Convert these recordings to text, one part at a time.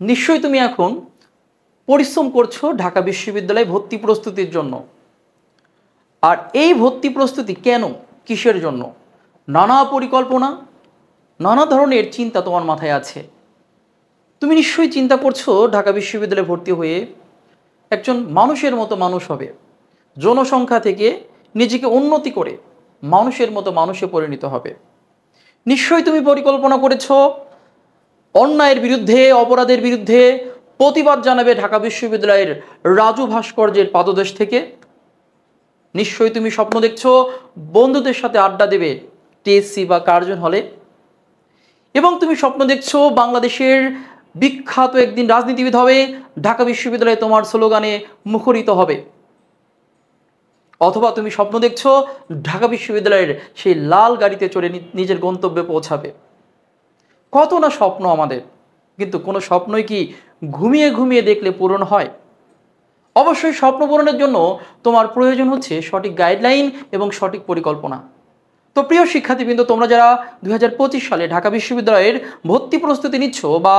নিশ্চয়ই তুমি এখন পরিশ্রম করছো ঢাকা বিশ্ববিদ্যালয়ে ভর্তি প্রস্তুতির জন্য। আর এই ভর্তি প্রস্তুতি কেন, কিসের জন্য? নানা পরিকল্পনা, নানা ধরনের চিন্তা তোমার মাথায় আছে। তুমি নিশ্চয়ই চিন্তা করছো ঢাকা বিশ্ববিদ্যালয়ে ভর্তি হয়ে একজন মানুষের মতো মানুষ হবে, জনসংখ্যা থেকে নিজেকে উন্নতি করে মানুষের মতো মানুষে পরিণত হবে। নিশ্চয়ই তুমি পরিকল্পনা করেছো অন্যায়ের বিরুদ্ধে, অপরাধের বিরুদ্ধে প্রতিবাদ জানাবে ঢাকা বিশ্ববিদ্যালয়ের রাজু ভাস্কর্যের পাদদেশ থেকে। নিশ্চয়ই তুমি স্বপ্ন দেখছো বন্ধুদের সাথে আড্ডা দেবে টিএসসি বা কার্জন হলে। এবং তুমি স্বপ্ন দেখছো বাংলাদেশের বিখ্যাত একদিন রাজনীতিবিদ হবে, ঢাকা বিশ্ববিদ্যালয়ে তোমার স্লোগানে মুখরিত হবে। অথবা তুমি স্বপ্ন দেখছো ঢাকা বিশ্ববিদ্যালয়ের সেই লাল গাড়িতে চড়ে নিজের গন্তব্যে পৌঁছাবে। কত না স্বপ্ন আমাদের, কিন্তু কোনো স্বপ্নই কি ঘুমিয়ে ঘুমিয়ে দেখলে পূরণ হয়? অবশ্যই স্বপ্ন পূরণের জন্য তোমার প্রয়োজন হচ্ছে সঠিক গাইডলাইন এবং সঠিক পরিকল্পনা। তো প্রিয় শিক্ষার্থীবৃন্দ, তোমরা যারা 2025 সালে ঢাকা বিশ্ববিদ্যালয়ের ভর্তি প্রস্তুতি নিচ্ছ বা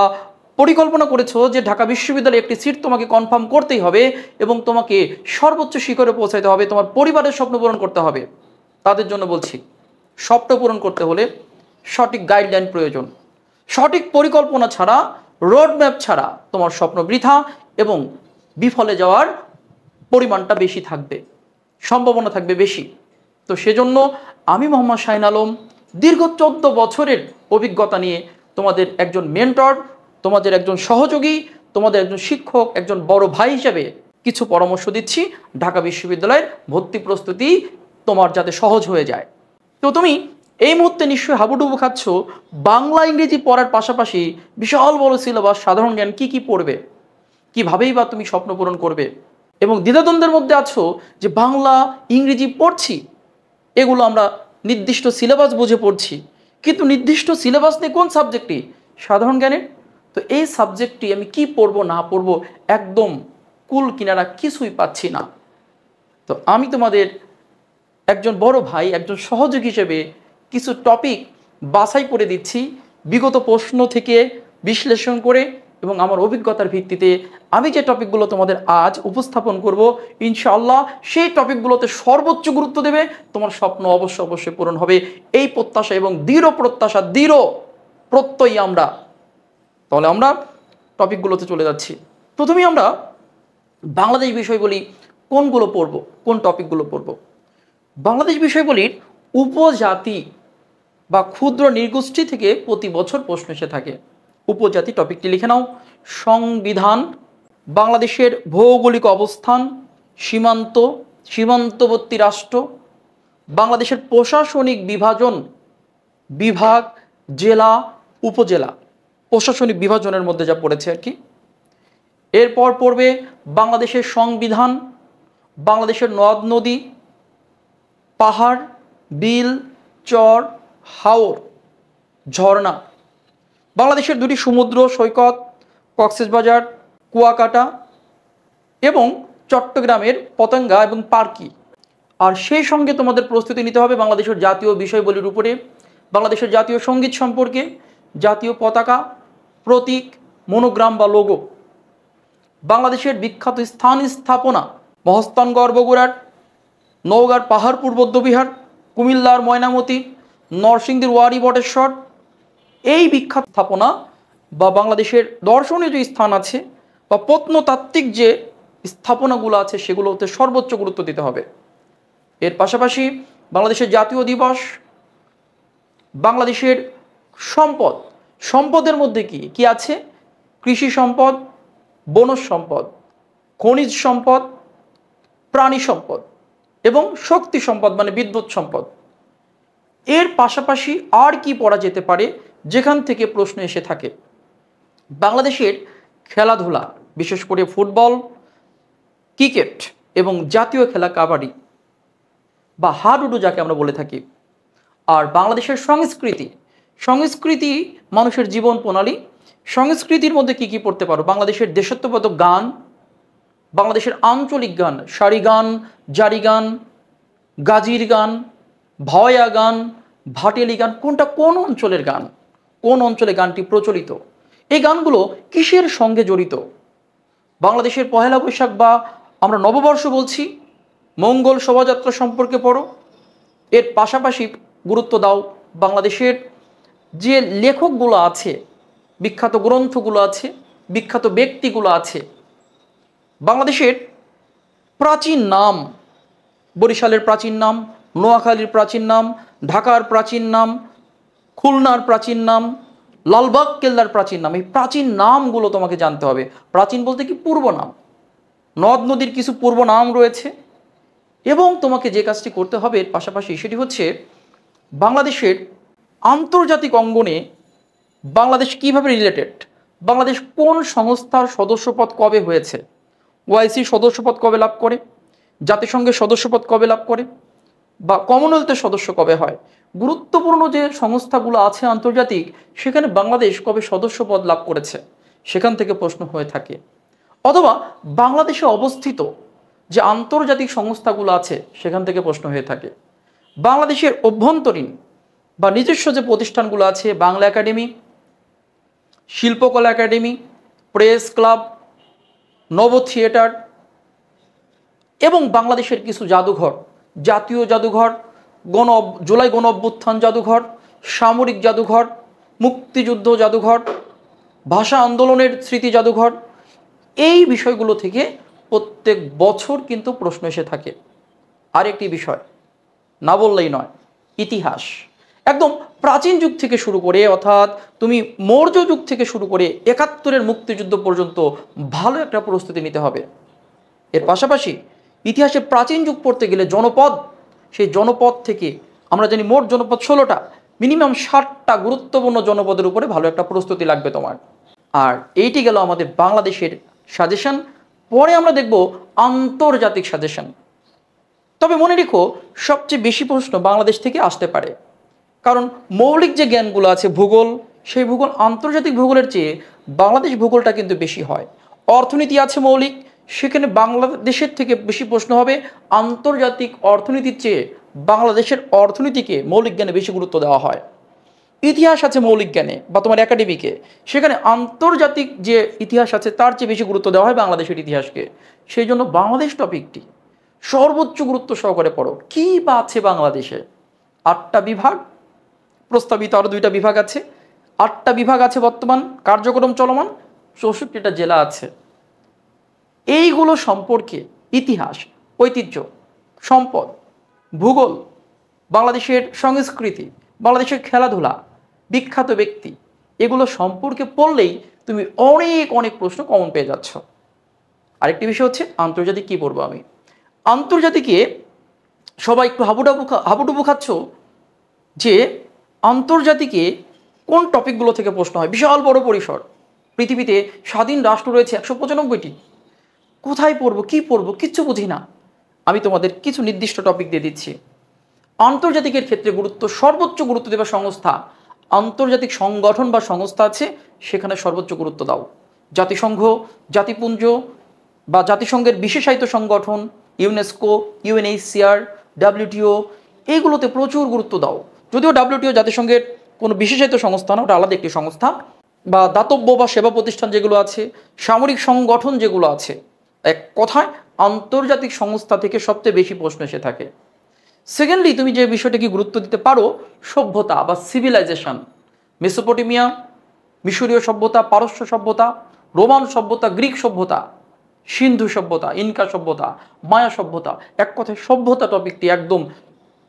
পরিকল্পনা করেছো যে ঢাকা বিশ্ববিদ্যালয়ে একটি সিট তোমাকে কনফার্ম করতেই হবে এবং তোমাকে সর্বোচ্চ শিখরে পৌঁছাতে হবে, তোমার পরিবারের স্বপ্ন পূরণ করতে হবে, তাদের জন্য বলছি, স্বপ্ন পূরণ করতে হলে সঠিক গাইডলাইন প্রয়োজন। সঠিক পরিকল্পনা ছাড়া, রোডম্যাপ ছাড়া তোমার স্বপ্ন বৃথা এবং বিফলে যাওয়ার পরিমাণটা বেশি থাকবে, সম্ভাবনা থাকবে বেশি। তো সেজন্য আমি মোহাম্মদ শাহিন আলম দীর্ঘ 14 বছরের অভিজ্ঞতা নিয়ে তোমাদের একজন মেন্টর, তোমাদের একজন সহযোগী, তোমাদের একজন শিক্ষক, একজন বড় ভাই হিসেবে কিছু পরামর্শ দিচ্ছি ঢাকা বিশ্ববিদ্যালয়ের ভর্তি প্রস্তুতি তোমার যাতে সহজ হয়ে যায়। তো তুমি এই মুহূর্তে নিশ্চয়ই হাবুডুবু খাচ্ছ বাংলা ইংরেজি পড়ার পাশাপাশি বিশাল বড় সিলেবাস, সাধারণ জ্ঞান কি পড়বে, কীভাবেই বা তুমি স্বপ্ন পূরণ করবে, এবং দ্বিধাদ্বন্দ্বের মধ্যে আছো যে বাংলা ইংরেজি পড়ছি, এগুলো আমরা নির্দিষ্ট সিলেবাস বুঝে পড়ছি, কিন্তু নির্দিষ্ট সিলেবাস নেই কোন সাবজেক্টটি, সাধারণ জ্ঞানের। তো এই সাবজেক্টটি আমি কি পড়বো না পড়বো একদম কুল কিনারা কিছুই পাচ্ছি না। তো আমি তোমাদের একজন বড় ভাই, একজন সহযোগী হিসেবে কিছু টপিক বাছাই করে দিচ্ছি বিগত প্রশ্ন থেকে বিশ্লেষণ করে, এবং আমার অভিজ্ঞতার ভিত্তিতে আমি যে টপিকগুলো তোমাদের আজ উপস্থাপন করব, ইনশাআল্লাহ সেই টপিকগুলোতে সর্বোচ্চ গুরুত্ব দেবে, তোমার স্বপ্ন অবশ্যই পূরণ হবে এই প্রত্যাশা এবং দৃঢ় প্রত্যাশা, দৃঢ় প্রত্যয়ী আমরা। তাহলে আমরা টপিকগুলোতে চলে যাচ্ছি। প্রথমেই আমরা বাংলাদেশ বিষয়বলী কোনগুলো পড়ব, কোন টপিকগুলো পড়ব। বাংলাদেশ বিষয়বলীর উপজাতি বা ক্ষুদ্র নৃগোষ্ঠী থেকে প্রতি বছর প্রশ্ন এসে থাকে। উপজাতি টপিকটি লিখে নাও। সংবিধান, বাংলাদেশের ভৌগোলিক অবস্থান, সীমান্তবর্তী রাষ্ট্র, বাংলাদেশের প্রশাসনিক বিভাজন, বিভাগ, জেলা, উপজেলা, প্রশাসনিক বিভাজনের মধ্যে যা পড়েছে আর কি। এরপর পড়বে বাংলাদেশের সংবিধান, বাংলাদেশের নদ নদী, পাহাড়, বিল, চর, হাওর, ঝর্ণা, বাংলাদেশের দুটি সমুদ্র সৈকত, কক্সবাজার, কুয়াকাটা এবং চট্টগ্রামের পতেঙ্গা এবং পার্কি। আর সেই সঙ্গে তোমাদের প্রস্তুতি নিতে হবে বাংলাদেশের জাতীয় বিষয়বলির উপরে, বাংলাদেশের জাতীয় সঙ্গীত সম্পর্কে, জাতীয় পতাকা, প্রতীক, মনোগ্রাম বা লোগো, বাংলাদেশের বিখ্যাত স্থান স্থাপনা, মহস্তানগড় বগুড়ার, নওগাঁর পাহাড়পুর বৌদ্ধবিহার, কুমিল্লার ময়নামতি, নরসিংদীর ওয়ারি বটেশ্বর, এই বিখ্যাত স্থাপনা বা বাংলাদেশের দর্শনীয় যে স্থান আছে বা প্রত্নতাত্ত্বিক যে স্থাপনাগুলো আছে সেগুলোতে সর্বোচ্চ গুরুত্ব দিতে হবে। এর পাশাপাশি বাংলাদেশের জাতীয় দিবস, বাংলাদেশের সম্পদ, সম্পদের মধ্যে কি আছে? কৃষি সম্পদ, বনজ সম্পদ, খনিজ সম্পদ, প্রাণী সম্পদ এবং শক্তি সম্পদ মানে বিদ্যুৎ সম্পদ। এর পাশাপাশি আর কি পড়া যেতে পারে যেখান থেকে প্রশ্ন এসে থাকে? বাংলাদেশের খেলাধুলা, বিশেষ করে ফুটবল, ক্রিকেট এবং জাতীয় খেলা কাবাডি বা হাডুডু যাকে আমরা বলে থাকি। আর বাংলাদেশের সংস্কৃতি মানুষের জীবন প্রণালী, সংস্কৃতির মধ্যে কি পড়তে পারো? বাংলাদেশের দেশাত্মবোধক গান, বাংলাদেশের আঞ্চলিক গান, সারি গান, জারি গান, গাজীর গান, ভাওয়া গান, ভাটেলি গান, কোনটা কোন অঞ্চলের গান, কোন অঞ্চলে গানটি প্রচলিত, এই গানগুলো কিসের সঙ্গে জড়িত? বাংলাদেশের পহেলা বৈশাখ বা আমরা নববর্ষ বলছি, মঙ্গল শোভাযাত্রা সম্পর্কে পড়ো। এর পাশাপাশি গুরুত্ব দাও বাংলাদেশের যে লেখকগুলো আছে, বিখ্যাত গ্রন্থগুলো আছে, বিখ্যাত ব্যক্তিগুলো আছে। বাংলাদেশের প্রাচীন নাম, বরিশালের প্রাচীন নাম, নোয়াখালীর প্রাচীন নাম, ঢাকার প্রাচীন নাম, খুলনার প্রাচীন নাম, লালবাগ কেল্লার প্রাচীন নাম, এই প্রাচীন নামগুলো তোমাকে জানতে হবে। প্রাচীন বলতে কি? পূর্ব নাম। নদ নদীর কিছু পূর্ব নাম রয়েছে। এবং তোমাকে যে কাজটি করতে হবে এর পাশাপাশি সেটি হচ্ছে বাংলাদেশের আন্তর্জাতিক অঙ্গনে বাংলাদেশ কিভাবে রিলেটেড, বাংলাদেশ কোন সংস্থার সদস্যপদ কবে হয়েছে, ওআইসি সদস্যপদ কবে লাভ করে, জাতিসংঘের সদস্যপদ কবে লাভ করে, বা কমনওয়েলথের সদস্য কবে হয়। গুরুত্বপূর্ণ যে সংস্থাগুলো আছে আন্তর্জাতিক, সেখানে বাংলাদেশ কবে সদস্যপদ লাভ করেছে, সেখান থেকে প্রশ্ন হয়ে থাকে। অথবা বাংলাদেশে অবস্থিত যে আন্তর্জাতিক সংস্থাগুলো আছে সেখান থেকে প্রশ্ন হয়ে থাকে। বাংলাদেশের অভ্যন্তরীণ বা নিজস্ব যে প্রতিষ্ঠানগুলো আছে, বাংলা একাডেমি, শিল্পকলা একাডেমি, প্রেস ক্লাব, নব থিয়েটার এবং বাংলাদেশের কিছু জাদুঘর, জাতীয় জাদুঘর, জুলাই গণ অভ্যুত্থান জাদুঘর, সামরিক জাদুঘর, মুক্তিযুদ্ধ জাদুঘর, ভাষা আন্দোলনের স্মৃতি জাদুঘর, এই বিষয়গুলো থেকে প্রত্যেক বছর কিন্তু প্রশ্ন এসে থাকে। আরেকটি বিষয় না বললেই নয়, ইতিহাস। একদম প্রাচীন যুগ থেকে শুরু করে, অর্থাৎ তুমি মৌর্য যুগ থেকে শুরু করে ৭১-এর মুক্তিযুদ্ধ পর্যন্ত ভালো একটা প্রস্তুতি নিতে হবে। এর পাশাপাশি ইতিহাসে প্রাচীন যুগ পড়তে গেলে জনপদ, সেই জনপদ থেকে আমরা জানি মোট জনপদ ১৬টা, মিনিমাম ৬০টা গুরুত্বপূর্ণ জনপদের উপরে ভালো একটা প্রস্তুতি লাগবে তোমার। আর এইটি গেল আমাদের বাংলাদেশের সাজেশন। পরে আমরা দেখব আন্তর্জাতিক সাজেশন। তবে মনে রেখো, সবচেয়ে বেশি প্রশ্ন বাংলাদেশ থেকে আসতে পারে, কারণ মৌলিক যে জ্ঞানগুলো আছে, ভূগোল, সেই ভূগোল আন্তর্জাতিক ভূগোলের চেয়ে বাংলাদেশ ভূগোলটা কিন্তু বেশি হয়। অর্থনীতি আছে মৌলিক, সেখানে বাংলাদেশের থেকে বেশি প্রশ্ন হবে। আন্তর্জাতিক অর্থনীতির চেয়ে বাংলাদেশের অর্থনীতিকে মৌলিক জ্ঞানে বেশি গুরুত্ব দেওয়া হয়। ইতিহাস আছে মৌলিক জ্ঞানে বা তোমার একাডেমিকে, সেখানে আন্তর্জাতিক যে ইতিহাস আছে তার চেয়ে বেশি গুরুত্ব দেওয়া হয় বাংলাদেশের ইতিহাসকে। সেই জন্য বাংলাদেশ টপিকটি সর্বোচ্চ গুরুত্ব সহকারে পড়ো। কী বা আছে বাংলাদেশে? ৮টা বিভাগ, প্রস্তাবিত আরও 2টা বিভাগ আছে, 8টা বিভাগ আছে বর্তমান কার্যক্রম চলমান, 64টা জেলা আছে। এইগুলো সম্পর্কে ইতিহাস, ঐতিহ্য, সম্পদ, ভূগোল, বাংলাদেশের সংস্কৃতি, বাংলাদেশের খেলাধুলা, বিখ্যাত ব্যক্তি, এগুলো সম্পর্কে পড়লেই তুমি অনেক অনেক প্রশ্ন কমন পেয়ে যাচ্ছ। আরেকটি বিষয় হচ্ছে আন্তর্জাতিক কী পড়বো আমি। আন্তর্জাতিকে সবাই একটু হাবুডুবু খাচ্ছ যে আন্তর্জাতিকে কোন টপিকগুলো থেকে প্রশ্ন হয়। বিশাল বড় পরিসর, পৃথিবীতে স্বাধীন রাষ্ট্র রয়েছে 195টি। কোথায় পড়বো, কী পড়বো, কিচ্ছু বুঝি না। আমি তোমাদের কিছু নির্দিষ্ট টপিক দিয়ে দিচ্ছি। আন্তর্জাতিকের ক্ষেত্রে সর্বোচ্চ গুরুত্ব দেওয়া সংস্থা, আন্তর্জাতিক সংগঠন বা সংস্থা আছে, সেখানে সর্বোচ্চ গুরুত্ব দাও। জাতিসংঘ, জাতিপুঞ্জ বা জাতিসংঘের বিশেষায়িত সংগঠন, ইউনেস্কো, ইউএনএইচসিআর, ডাব্লিউটিও, এইগুলোতে প্রচুর গুরুত্ব দাও। যদিও ডাব্লিউটিও জাতিসংঘের কোনো বিশেষায়িত সংস্থা না, ওটা আলাদা একটি সংস্থা। বা দাতব্য বা সেবা প্রতিষ্ঠান যেগুলো আছে, সামরিক সংগঠন যেগুলো আছে, এক কথায় আন্তর্জাতিক সংস্থা থেকে সবচেয়ে বেশি প্রশ্ন এসে থাকে। সেকেন্ডলি, তুমি যে বিষয়টাকে গুরুত্ব দিতে পারো, সভ্যতা বা সিভিলাইজেশন। মেসোপটেমিয়া, মিশরীয় সভ্যতা, পারস্য সভ্যতা, রোমান সভ্যতা, গ্রিক সভ্যতা, সিন্ধু সভ্যতা, ইনকা সভ্যতা, মায়া সভ্যতা। এক কথায় সভ্যতা টপিকটি একদম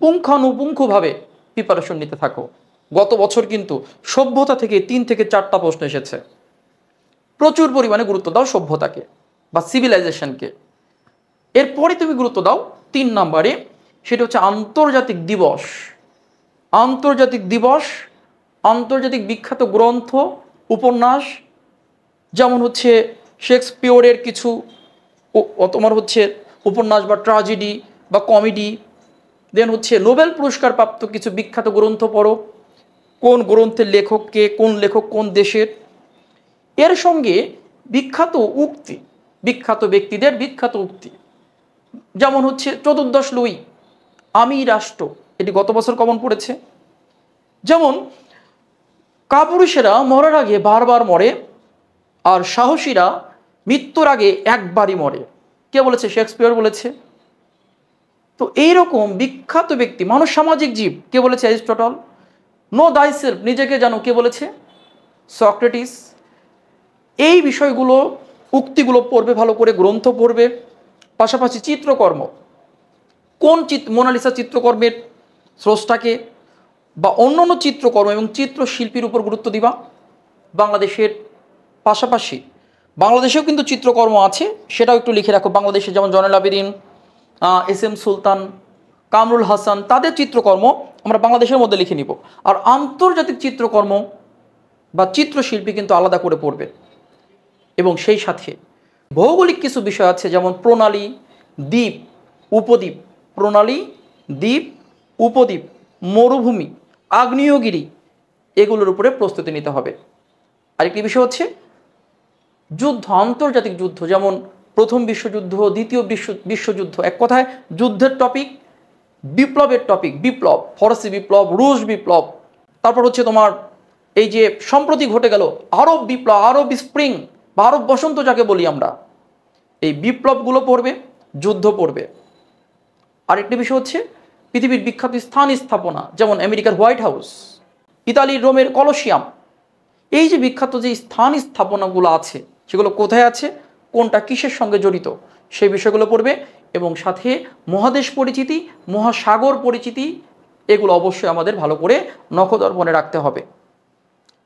পুঙ্খানুপুঙ্খভাবে প্রিপারেশন নিতে থাকো। গত বছর কিন্তু সভ্যতা থেকে 3 থেকে 4টা প্রশ্ন এসেছে। প্রচুর পরিমাণে গুরুত্ব দাও সভ্যতাকে বা সিভিলাইজেশনকে। এরপরে তুমি গুরুত্ব দাও 3 নম্বরে, সেটা হচ্ছে আন্তর্জাতিক দিবস। আন্তর্জাতিক দিবস, আন্তর্জাতিক বিখ্যাত গ্রন্থ, উপন্যাস, যেমন হচ্ছে শেক্সপিয়রের কিছু তোমার হচ্ছে উপন্যাস বা ট্র্যাজেডি বা কমেডি। দেন হচ্ছে নোবেল পুরস্কার প্রাপ্ত কিছু বিখ্যাত গ্রন্থ পড়ো, কোন গ্রন্থের লেখককে, কোন লেখক কোন দেশের। এর সঙ্গে বিখ্যাত উক্তি, বিখ্যাত ব্যক্তিদের বিখ্যাত উক্তি, যেমন হচ্ছে 14 লুই, আমি রাষ্ট্র, এটি গত বছর কমন পড়েছে। যেমন কাপুরুষেরা মরার আগে বারবার মরে, আর সাহসীরা মৃত্যুর আগে একবারই মরে। কে বলেছে? শেক্সপিয়ার বলেছে। তো এইরকম বিখ্যাত ব্যক্তি, মানুষ সামাজিক জীব, কে বলেছে? অ্যারিস্টটল। নো দাই সেলফ, নিজেকে জানো, কে বলেছে? সক্রেটিস। এই বিষয়গুলো, উক্তিগুলো পড়বে ভালো করে, গ্রন্থ পড়বে, পাশাপাশি চিত্রকর্ম, কোন মোনালিসা চিত্রকর্মের স্রষ্টাকে, বা অন্যান্য চিত্রকর্ম এবং চিত্রশিল্পীর উপর গুরুত্ব দিবা। বাংলাদেশের পাশাপাশি বাংলাদেশেও কিন্তু চিত্রকর্ম আছে, সেটাও একটু লিখে রাখো। বাংলাদেশে যেমন জয়নুল আবেদিন, এস.এম. সুলতান, কামরুল হাসান, তাদের চিত্রকর্ম আমরা বাংলাদেশের মধ্যে লিখে নিব। আর আন্তর্জাতিক চিত্রকর্ম বা চিত্রশিল্পী কিন্তু আলাদা করে পড়বে। এবং সেই সাথে ভৌগোলিক কিছু বিষয় আছে, যেমন প্রণালী, দ্বীপ, উপদ্বীপ, প্রণালী, দ্বীপ, উপদ্বীপ, মরুভূমি, আগ্নেয়গিরি, এগুলোর উপরে প্রস্তুতি নিতে হবে। আরেকটি বিষয় হচ্ছে যুদ্ধ, আন্তর্জাতিক যুদ্ধ, যেমন প্রথম বিশ্বযুদ্ধ, দ্বিতীয় বিশ্বযুদ্ধ, এক কথায় যুদ্ধের টপিক, বিপ্লবের টপিক, বিপ্লব, ফরাসি বিপ্লব, রুশ বিপ্লব, তারপর হচ্ছে তোমার এই যে সম্প্রতি ঘটে গেল আরব বিপ্লব, আরব স্প্রিং বা আরব বসন্ত যাকে বলি আমরা, এই বিপ্লবগুলো পড়বে, যুদ্ধ পড়বে। আরেকটি বিষয় হচ্ছে পৃথিবীর বিখ্যাত স্থান স্থাপনা, যেমন আমেরিকার হোয়াইট হাউস, ইতালির রোমের কলোসিয়াম। এই যে বিখ্যাত যে স্থান স্থাপনাগুলো আছে, সেগুলো কোথায় আছে, কোনটা কিসের সঙ্গে জড়িত, সেই বিষয়গুলো পড়বে। এবং সাথে মহাদেশ পরিচিতি, মহাসাগর পরিচিতি, এগুলো অবশ্যই আমাদের ভালো করে নখদর্পণে রাখতে হবে।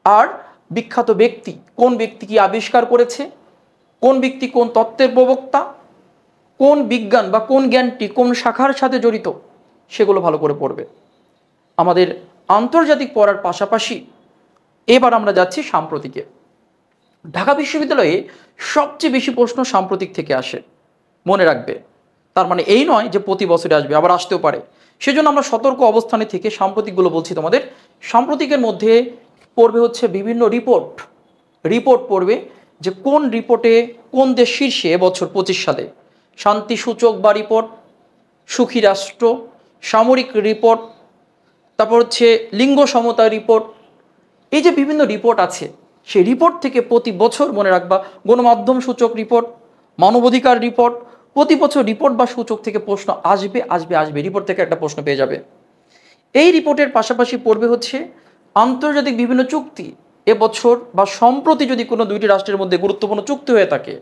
আর বিখ্যাত ব্যক্তি, কোন ব্যক্তি কি আবিষ্কার করেছে, কোন ব্যক্তি কোন তত্ত্বের প্রবক্তা, কোন বিজ্ঞান বা কোন জ্ঞানটি কোন শাখার সাথে জড়িত, সেগুলো ভালো করে পড়বে। আমাদের আন্তর্জাতিক পড়ার পাশাপাশি এবার আমরা যাচ্ছি সাম্প্রতিকে। ঢাকা বিশ্ববিদ্যালয়ে সবচেয়ে বেশি প্রশ্ন সাম্প্রতিক থেকে আসে, মনে রাখবে। তার মানে এই নয় যে প্রতি বছরে আসবে, আবার আসতেও পারে। সেজন্য আমরা সতর্ক অবস্থানে থেকে সাম্প্রতিকগুলো বলছি তোমাদের। সাম্প্রতিকের মধ্যে পড়বে হচ্ছে বিভিন্ন রিপোর্ট পড়বে, যে কোন রিপোর্টে কোন দেশ শীর্ষে এবছর 25 সালে, শান্তি সূচক বা রিপোর্ট, সুখী রাষ্ট্র, সামরিক রিপোর্ট, তারপর হচ্ছে লিঙ্গ সমতা রিপোর্ট। এই যে বিভিন্ন রিপোর্ট আছে, সেই রিপোর্ট থেকে প্রতি বছর মনে রাখবা গণমাধ্যম সূচক রিপোর্ট, মানবাধিকার রিপোর্ট, প্রতি বছর রিপোর্ট বা সূচক থেকে প্রশ্ন আসবে আসবে আসবে, রিপোর্ট থেকে একটা প্রশ্ন পেয়ে যাবে। এই রিপোর্টের পাশাপাশি পড়বে হচ্ছে আন্তর্জাতিক বিভিন্ন চুক্তি, এবছর বা সম্প্রতি যদি কোনো দুইটি রাষ্ট্রের মধ্যে গুরুত্বপূর্ণ চুক্তি হয়ে থাকে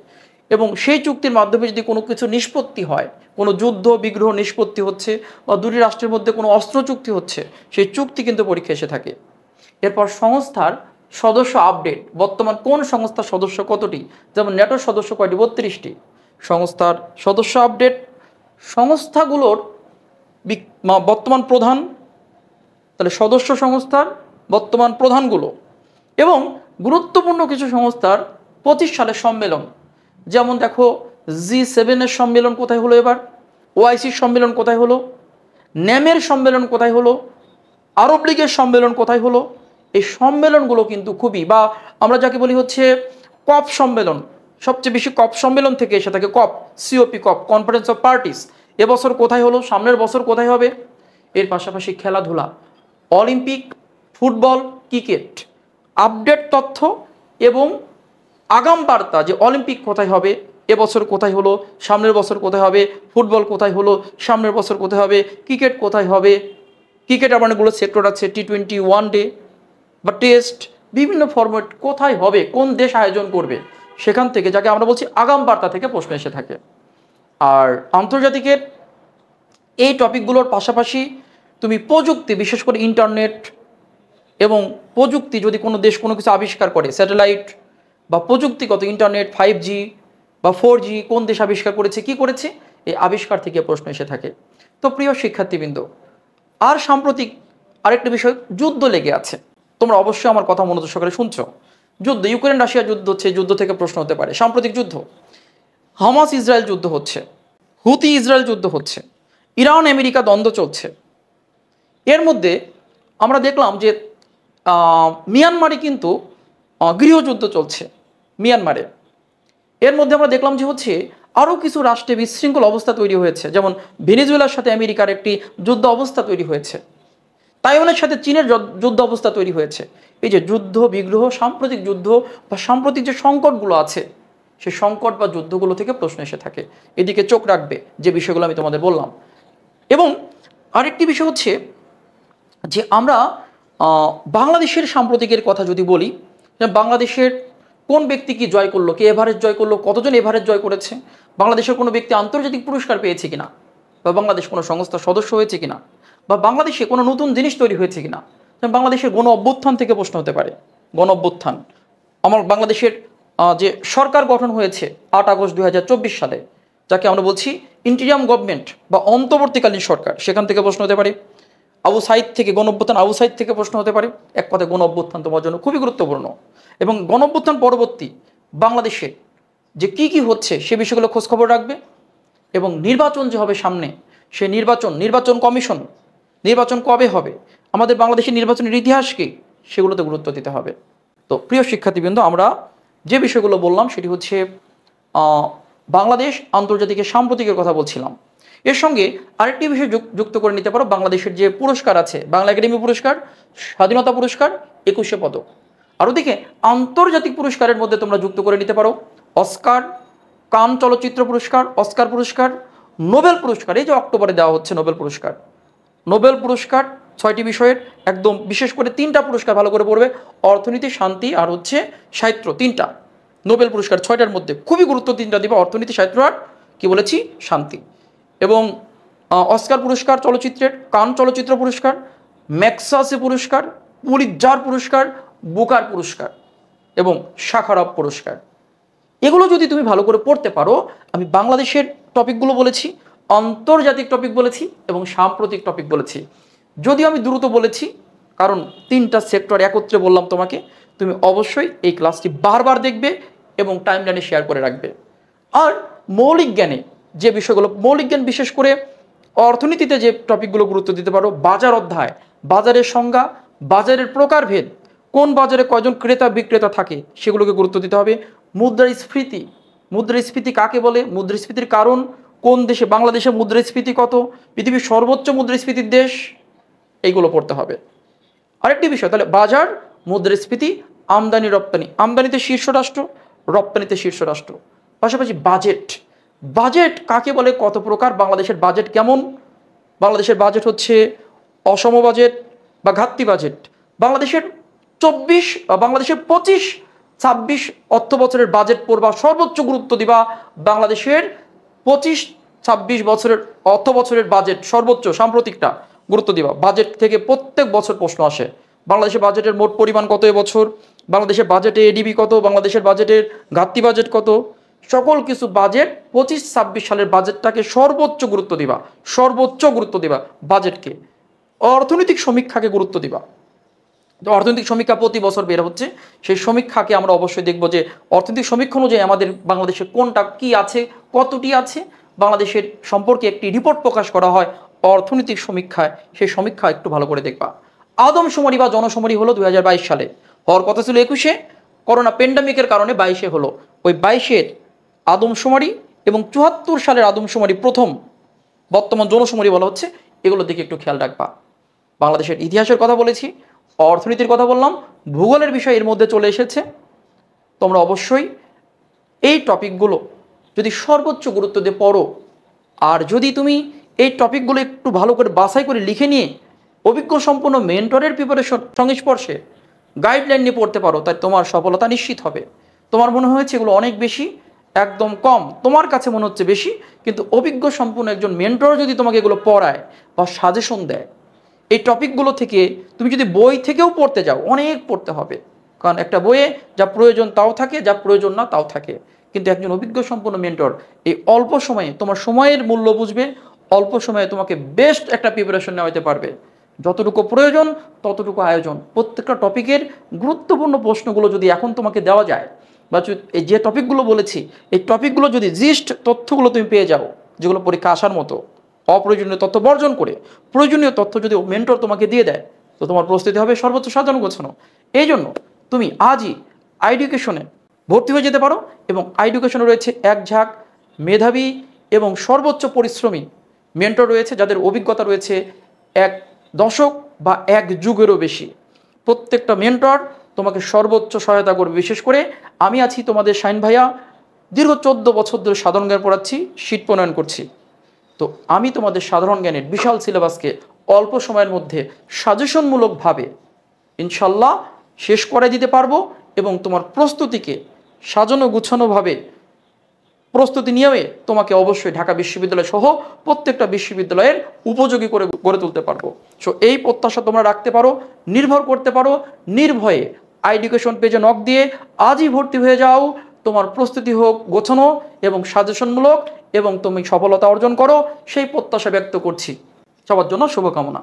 এবং সেই চুক্তির মাধ্যমে যদি কোনো কিছু নিষ্পত্তি হয়, কোনো যুদ্ধ বিগ্রহ নিষ্পত্তি হচ্ছে বা দুটি রাষ্ট্রের মধ্যে কোনো অস্ত্র চুক্তি হচ্ছে, সেই চুক্তি কিন্তু পরীক্ষা এসে থাকে। এরপর সংস্থার সদস্য আপডেট, বর্তমান কোন সংস্থার সদস্য কতটি, যেমন ন্যাটোর সদস্য কয়টি, 32টি। সংস্থার সদস্য আপডেট, সংস্থাগুলোর বর্তমান প্রধান, তাহলে সদস্য সংস্থার বর্তমান প্রধানগুলো, এবং গুরুত্বপূর্ণ কিছু সংস্থার 25 সালের সম্মেলন, যেমন দেখো G7-এর সম্মেলন কোথায় হলো এবার, OIC-র সম্মেলন কোথায় হলো, ন্যামের সম্মেলন কোথায় হলো, আরব লীগের সম্মেলন কোথায় হলো। এই সম্মেলনগুলো কিন্তু খুবই, বা আমরা যাকে বলি হচ্ছে কপ সম্মেলন, সবচেয়ে বেশি কপ সম্মেলন থেকে এসে থাকে কপ, COP, COP, conference of parties, এবছর কোথায় হলো, সামনের বছর কোথায় হবে। এর পাশাপাশি খেলাধুলা, অলিম্পিক, ফুটবল, ক্রিকেট, আপডেট তথ্য এবং আগাম বার্তা, যে অলিম্পিক কোথায় হবে, এবছর কোথায় হলো, সামনের বছর কোথায় হবে, ফুটবল কোথায় হলো, সামনের বছর কোথায় হবে, ক্রিকেট কোথায় হবে। ক্রিকেটের অনেকগুলো সেক্টর আছে, T20, ওয়ানডে বা টেস্ট, বিভিন্ন ফরম্যাট কোথায় হবে, কোন দেশ আয়োজন করবে, সেখান থেকে, যাকে আমরা বলছি আগাম বার্তা থেকে প্রশ্ন এসে থাকে। আর আন্তর্জাতিকের এই টপিকগুলোর পাশাপাশি তুমি প্রযুক্তি, বিশেষ করে ইন্টারনেট এবং প্রযুক্তি, যদি কোনো দেশ কোনো কিছু আবিষ্কার করে, স্যাটেলাইট বা প্রযুক্তিগত ইন্টারনেট, 5G বা 4G, কোন দেশ আবিষ্কার করেছে, কি করেছে, এই আবিষ্কার থেকে প্রশ্ন এসে থাকে। তো প্রিয় শিক্ষার্থীবৃন্দ, আর সাম্প্রতিক আরেকটা বিষয়, যুদ্ধ লেগে আছে। তোমরা অবশ্যই আমার কথা মনোযোগ সহকারে শুনছো। যুদ্ধ, ইউক্রেন রাশিয়া যুদ্ধ হচ্ছে, যুদ্ধ থেকে প্রশ্ন হতে পারে। সাম্প্রতিক যুদ্ধ, হামাস ইসরায়েল যুদ্ধ হচ্ছে, হুতি ইসরায়েল যুদ্ধ হচ্ছে, ইরান আমেরিকা দ্বন্দ্ব চলছে। এর মধ্যে আমরা দেখলাম যে মিয়ানমারে কিন্তু গৃহযুদ্ধ চলছে মিয়ানমারে। এর মধ্যে আমরা দেখলাম যে হচ্ছে আরও কিছু রাষ্ট্রে বিশৃঙ্খল অবস্থা তৈরি হয়েছে, যেমন ভেনেজুয়েলার সাথে আমেরিকার একটি যুদ্ধ অবস্থা তৈরি হয়েছে, তাইওয়ানের সাথে চীনের যুদ্ধ অবস্থা তৈরি হয়েছে। এই যে যুদ্ধ বিগ্রহ, সাম্প্রতিক যুদ্ধ বা সাম্প্রতিক যে সংকটগুলো আছে, সেই সংকট বা যুদ্ধগুলো থেকে প্রশ্ন এসে থাকে। এদিকে চোখ রাখবে, যে বিষয়গুলো আমি তোমাদের বললাম। এবং আরেকটি বিষয় হচ্ছে যে আমরা বাংলাদেশের সাম্প্রতিকের কথা যদি বলি, বাংলাদেশের কোন ব্যক্তি কি জয় করলো, কে এভারেস্ট জয় করলো, কতজন এভারেস্ট জয় করেছে, বাংলাদেশের কোনো ব্যক্তি আন্তর্জাতিক পুরস্কার পেয়েছে কিনা, বা বাংলাদেশ কোনো সংস্থার সদস্য হয়েছে কিনা, বা বাংলাদেশে কোনো নতুন জিনিস তৈরি হয়েছে কিনা। বাংলাদেশের গণ অভ্যুত্থান থেকে প্রশ্ন হতে পারে। গণ অভ্যুত্থান, আমার বাংলাদেশের যে সরকার গঠন হয়েছে 8 আগস্ট 2024 সালে, যাকে আমরা বলছি ইন্টিরিয়াম গভর্নমেন্ট বা অন্তর্বর্তীকালীন সরকার, সেখান থেকে প্রশ্ন হতে পারে। আবু সাইদ থেকে গণ অভ্যুত্থান, আবু সাইদ থেকে প্রশ্ন হতে পারে। এক কথায় গণ অভ্যুত্থান তোমার জন্য খুবই গুরুত্বপূর্ণ। এবং গণ অভ্যুত্থান পরবর্তী বাংলাদেশে যে কি কি হচ্ছে সে বিষয়গুলো খোঁজখবর রাখবে। এবং নির্বাচন যে হবে সামনে, সে নির্বাচন কমিশন, নির্বাচন কবে হবে, আমাদের বাংলাদেশের নির্বাচনের ইতিহাস কি, সেগুলোতে গুরুত্ব দিতে হবে। তো প্রিয় শিক্ষার্থীবৃন্দ, আমরা যে বিষয়গুলো বললাম সেটি হচ্ছে বাংলাদেশ আন্তর্জাতিকের সাম্প্রতিকের কথা বলছিলাম। এর সঙ্গে আরেকটি বিষয় যুক্ত করে নিতে পারো, বাংলাদেশের যে পুরস্কার আছে, বাংলা একাডেমি পুরস্কার, স্বাধীনতা পুরস্কার, 21শে পদক। আর ওদিকে আন্তর্জাতিক পুরস্কারের মধ্যে তোমরা যুক্ত করে নিতে পারো অস্কার, কান চলচ্চিত্র পুরস্কার, অস্কার পুরস্কার, নোবেল পুরস্কার। এই যে অক্টোবরে দেওয়া হচ্ছে নোবেল পুরস্কার, নোবেল পুরস্কার 6টি বিষয়ের, একদম বিশেষ করে 3টা পুরস্কার ভালো করে পড়বে, অর্থনীতি, শান্তি আর হচ্ছে সাহিত্য। 3টা নোবেল পুরস্কার, 6টার মধ্যে খুবই গুরুত্ব 3টা দিবা, অর্থনীতি, সাহিত্য আর কি বলেছি, শান্তি। এবং অস্কার পুরস্কার চলচ্চিত্রের, কান চলচ্চিত্র পুরস্কার, ম্যাগসাসে পুরস্কার, পুলিৎজার পুরস্কার, বুকার পুরস্কার এবং শাখারভ পুরস্কার। এগুলো যদি তুমি ভালো করে পড়তে পারো, আমি বাংলাদেশের টপিকগুলো বলেছি, আন্তর্জাতিক টপিক বলেছি এবং সাম্প্রতিক টপিক বলেছি। যদিও আমি দ্রুত বলেছি, কারণ 3টা সেক্টর একত্রে বললাম তোমাকে, তুমি অবশ্যই এই ক্লাসটি বারবার দেখবে এবং টাইমলাইনে শেয়ার করে রাখবে। আর মৌলিক জ্ঞানে যে বিষয়গুলো, মৌলিক জ্ঞান বিশেষ করে অর্থনীতিতে যে টপিকগুলো গুরুত্ব দিতে পারো, বাজার অধ্যায়, বাজারের সংজ্ঞা, বাজারের প্রকারভেদ, কোন বাজারে কয়জন ক্রেতা বিক্রেতা থাকে সেগুলোকে গুরুত্ব দিতে হবে। মুদ্রাস্ফীতি, মুদ্রাস্ফীতি কাকে বলে, মুদ্রাস্ফীতির কারণ, কোন দেশে, বাংলাদেশে মুদ্রাস্ফীতি কত, পৃথিবীর সর্বোচ্চ মুদ্রাস্ফীতির দেশ, এইগুলো পড়তে হবে। আরেকটি বিষয়, তাহলে বাজার, মুদ্রাস্ফীতি, আমদানি রপ্তানি, আমদানিতে শীর্ষ রাষ্ট্র, রপ্তানিতে শীর্ষ রাষ্ট্র। পাশাপাশি বাজেট, বাজেট কাকে বলে, কত প্রকার, বাংলাদেশের বাজেট কেমন, বাংলাদেশের বাজেট হচ্ছে অসম বাজেট বা ঘাটতি বাজেট। বাংলাদেশের 25-26 অর্থ বছরের বাজেট পড়বা, সর্বোচ্চ গুরুত্ব দিবা বাংলাদেশের 25-26 বছরের অর্থ বছরের বাজেট, সর্বোচ্চ সাম্প্রতিকটা গুরুত্ব দিবা। বাজেট থেকে প্রত্যেক বছর প্রশ্ন আসে, বাংলাদেশের বাজেটের মোট পরিমাণ কত এবছর, বাংলাদেশের বাজেটে এডিবি কত, বাংলাদেশের বাজেটের ঘাটতি বাজেট কত, সকল কিছু বাজেট 25-26 সালের বাজেটটাকে সর্বোচ্চ গুরুত্ব দিবা, সর্বোচ্চ গুরুত্ব দিবা বাজেটকে। অর্থনৈতিক সমীক্ষাকে গুরুত্ব দিবা। তো অর্থনৈতিক সমীক্ষা প্রতি বছর বের হচ্ছে, সেই সমীক্ষাকে আমরা অবশ্যই দেখব যে অর্থনৈতিক সমীক্ষা অনুযায়ী আমাদের বাংলাদেশে কোনটা কি আছে, কতটি আছে, বাংলাদেশের সম্পর্কে একটি রিপোর্ট প্রকাশ করা হয় অর্থনৈতিক সমীক্ষায়, সেই সমীক্ষা একটু ভালো করে দেখবা। আদমশুমারি বা জনশুমারি হলো 2022 সালে, হওয়ার কথা ছিল 21-এ, করোনা প্যান্ডামিকের কারণে 22-এ হলো। ওই 22-এর আদমশুমারি এবং 74 সালের আদমশুমারি প্রথম, বর্তমান জনশুমারি বলা হচ্ছে, এগুলোর দিকে একটু খেয়াল রাখবা। বাংলাদেশের ইতিহাসের কথা বলেছি, অর্থনীতির কথা বললাম, ভূগোলের বিষয় এর মধ্যে চলে এসেছে। তোমরা অবশ্যই এই টপিকগুলো যদি সর্বোচ্চ গুরুত্ব দিয়ে পড়ো, আর যদি তুমি এই টপিকগুলো একটু ভালো করে বাছাই করে লিখে নিয়ে অভিজ্ঞ সম্পন্ন মেন্টরের প্রিপারেশন সংস্পর্শে গাইডলাইন নিয়ে পড়তে পারো, তাই তোমার সফলতা নিশ্চিত হবে। তোমার মনে হয়েছে এগুলো অনেক বেশি, একদম কম, তোমার কাছে মনে হচ্ছে বেশি, কিন্তু অভিজ্ঞ সম্পন্ন একজন মেন্টর যদি তোমাকে এগুলো পড়ায় বা সাজেশন দেয়, এই টপিকগুলো থেকে তুমি যদি বই থেকেও পড়তে যাও, অনেক পড়তে হবে, কারণ একটা বইয়ে যা প্রয়োজন তাও থাকে, যা প্রয়োজন না তাও থাকে। কিন্তু একজন অভিজ্ঞ সম্পন্ন মেন্টর এই অল্প সময়ে তোমার সময়ের মূল্য বুঝবে, অল্প সময়ে তোমাকে বেস্ট একটা প্রিপারেশন নেওয়াতে পারবে। যতটুকু প্রয়োজন ততটুকু আয়োজন। প্রত্যেকটা টপিকের গুরুত্বপূর্ণ প্রশ্নগুলো যদি এখন তোমাকে দেওয়া যায়, বা এই যে টপিকগুলো বলেছি, এই টপিকগুলো যদি জিস্ট তথ্যগুলো তুমি পেয়ে যাও, যেগুলো পরীক্ষা আসার মতো, অপ্রয়োজনীয় তথ্য বর্জন করে প্রয়োজনীয় তথ্য যদি মেন্টর তোমাকে দিয়ে দেয়, তো তোমার প্রস্তুতি হবে সর্বোচ্চ সাজানো গোছানো। এই জন্য তুমি আজই আইডুকেশনে ভর্তি হয়ে যেতে পারো, এবং আইডুকেশনে রয়েছে এক ঝাঁক মেধাবী এবং সর্বোচ্চ পরিশ্রমী মেন্টর রয়েছে, যাদের অভিজ্ঞতা রয়েছে 1 দশক বা 1 যুগেরও বেশি। প্রত্যেকটা মেন্টর তোমাকে সর্বোচ্চ সহায়তা করবে। বিশেষ করে আমি আছি তোমাদের শাহিন ভাইয়া, দীর্ঘ 14 বছর ধরে সাধারণ জ্ঞান পড়াচ্ছি, শীট প্রণয়ন করছি। তো আমি তোমাদের সাধারণ জ্ঞানের বিশাল সিলেবাসকে অল্প সময়ের মধ্যে সাজেশনমূলকভাবে ইনশাল্লাহ শেষ করে দিতে পারবো, এবং তোমার প্রস্তুতিকে সাজানো গুছানোভাবে প্রস্তুতি নিয়ে তোমাকে অবশ্যই ঢাকা বিশ্ববিদ্যালয় সহ প্রত্যেকটা বিশ্ববিদ্যালয়ের উপযোগী করে গড়ে তুলতে পারবো। সো এই প্রত্যাশা তোমরা রাখতে পারো, নির্ভর করতে পারো। নির্ভয়ে এডুকেশন পেজে নক দিয়ে আজই ভর্তি হয়ে যাও। তোমার প্রস্তুতি হোক গোছানো এবং সাজেশনমূলক, এবং তুমি সফলতা অর্জন করো, সেই প্রত্যাশা ব্যক্ত করছি। সবার জন্য শুভকামনা।